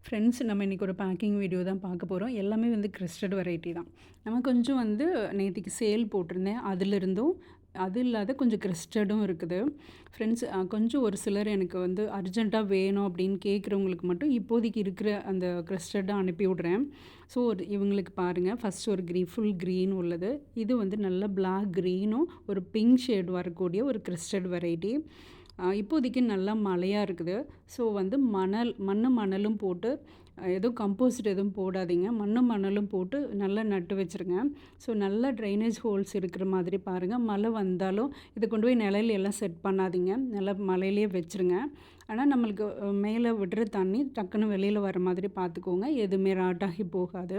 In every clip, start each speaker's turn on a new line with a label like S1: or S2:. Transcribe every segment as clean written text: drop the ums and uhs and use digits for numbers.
S1: Friends நம்ம இன்றைக்கி ஒரு பேக்கிங் வீடியோ தான் பார்க்க போகிறோம். எல்லாமே வந்து கிறிஸ்டட் வெரைட்டி தான். நம்ம கொஞ்சம் வந்து நேத்திக்கு சேல் போட்டிருந்தேன். அதிலிருந்தும் அது இல்லாத கொஞ்சம் கிறிஸ்டடும் இருக்குது. ஃப்ரெண்ட்ஸ் கொஞ்சம் ஒரு சிலர் எனக்கு வந்து அர்ஜென்ட்டாக வேணும் அப்படின்னு கேட்குறவங்களுக்கு மட்டும் இப்போதைக்கு இருக்கிற அந்த கிறிஸ்டட்டை அனுப்பி விட்றேன். ஸோ இவங்களுக்கு பாருங்கள், ஃபஸ்ட்டு ஒரு ஃபுல் க்ரீன் உள்ளது. இது வந்து நல்ல பிளாக் க்ரீனும் ஒரு பிங்க் ஷேட் வரக்கூடிய ஒரு கிறிஸ்டட் வெரைட்டி. இப்போதைக்கு நல்லா மழையாக இருக்குது. ஸோ வந்து மணலும் போட்டு எதுவும் கம்போஸ்ட் எதுவும் போடாதீங்க. மணலும் போட்டு நல்லா நட்டு வச்சுருங்க. ஸோ நல்லா ட்ரைனேஜ் ஹோல்ஸ் இருக்கிற மாதிரி பாருங்கள். மழை வந்தாலும் இதை கொண்டு போய் நிழல்ல எல்லாம் செட் பண்ணாதீங்க. நல்லா மழையிலேயே வச்சுருங்க. ஆனால் நம்மளுக்கு மேலே விடுற தண்ணி டக்குன்னு வெளியில் வர மாதிரி பார்த்துக்கோங்க. எதுவுமே ராட்டாகி போகாது.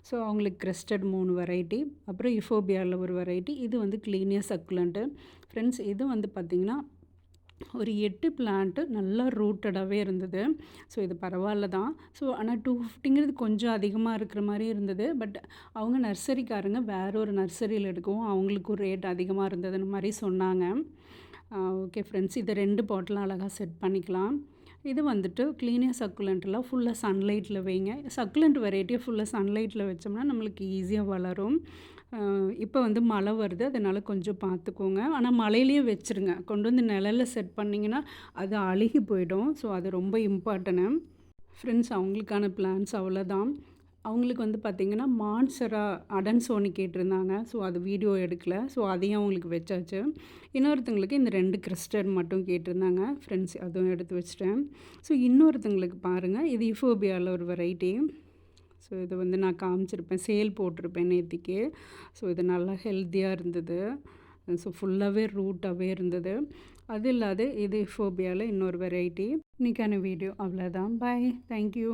S1: ஸோ அவங்களுக்கு கிறிஸ்டட் 3 வெரைட்டி, அப்புறம் யுஃபோபியாவில் ஒரு வெரைட்டி. இது வந்து கிளீனியா சக்குலண்ட்டு. ஃப்ரெண்ட்ஸ் இது வந்து பார்த்திங்கன்னா ஒரு 8 பிளான்ட்டு நல்லா ரூட்டடாகவே இருந்தது. ஸோ இது பரவாயில்ல தான். ஸோ ஆனால் 250ங்கிறது கொஞ்சம் அதிகமாக இருக்கிற மாதிரி இருந்தது. பட் அவங்க நர்சரிக்காரங்க வேற ஒரு நர்சரியில் எடுக்கவும் அவங்களுக்கும் ரேட் அதிகமாக இருந்ததுன்னு மாதிரி சொன்னாங்க. ஓகே ஃப்ரெண்ட்ஸ், இதை 2 பாட்டிலும் அழகாக செட் பண்ணிக்கலாம். இது வந்துட்டு கிளீனியா சக்குலண்ட்லாம் ஃபுல்லாக சன்லைட்டில் வைங்க. சக்குலண்ட் வெரைட்டியை ஃபுல்லாக சன்லைட்டில் வச்சோம்னா நம்மளுக்கு ஈஸியாக வளரும். இப்போ வந்து மழை வருது, அதனால் கொஞ்சம் பார்த்துக்கோங்க. ஆனால் மழையிலேயே வச்சுருங்க. கொண்டு வந்து நிழல்ல செட் பண்ணிங்கன்னா அது அழுகி போயிடும். ஸோ அது ரொம்ப இம்பார்ட்டனு. ஃப்ரெண்ட்ஸ் அவங்களுக்கான பிளான்ஸ் அவ்வளோதான். அவங்களுக்கு வந்து பார்த்திங்கன்னா மான்சரா அடன்சோனி கேட்டிருந்தாங்க. ஸோ அது வீடியோ எடுக்கல. ஸோ அதையும் அவங்களுக்கு வச்சாச்சு. இன்னொருத்தங்களுக்கு இந்த 2 கிறிஸ்டட் மட்டும் கேட்டிருந்தாங்க. ஃப்ரெண்ட்ஸ் அதுவும் எடுத்து வச்சுட்டேன். ஸோ இன்னொருத்தங்களுக்கு பாருங்கள், இது யுஃபோபியாவில் ஒரு வெரைட்டி. ஸோ இது வந்து நான் காமிச்சிருப்பேன், சேல் போட்டிருப்பேன் நேத்திக்கு. ஸோ இது நல்லா ஹெல்த்தியாக இருந்தது. ஸோ ஃபுல்லாகவே ரூட்டாகவே இருந்தது. அது இல்லாத இது யுஃபோபியாவில் இன்னொரு வெரைட்டி. இன்றைக்கான வீடியோ அவ்வளோதான். பாய். தேங்க்யூ.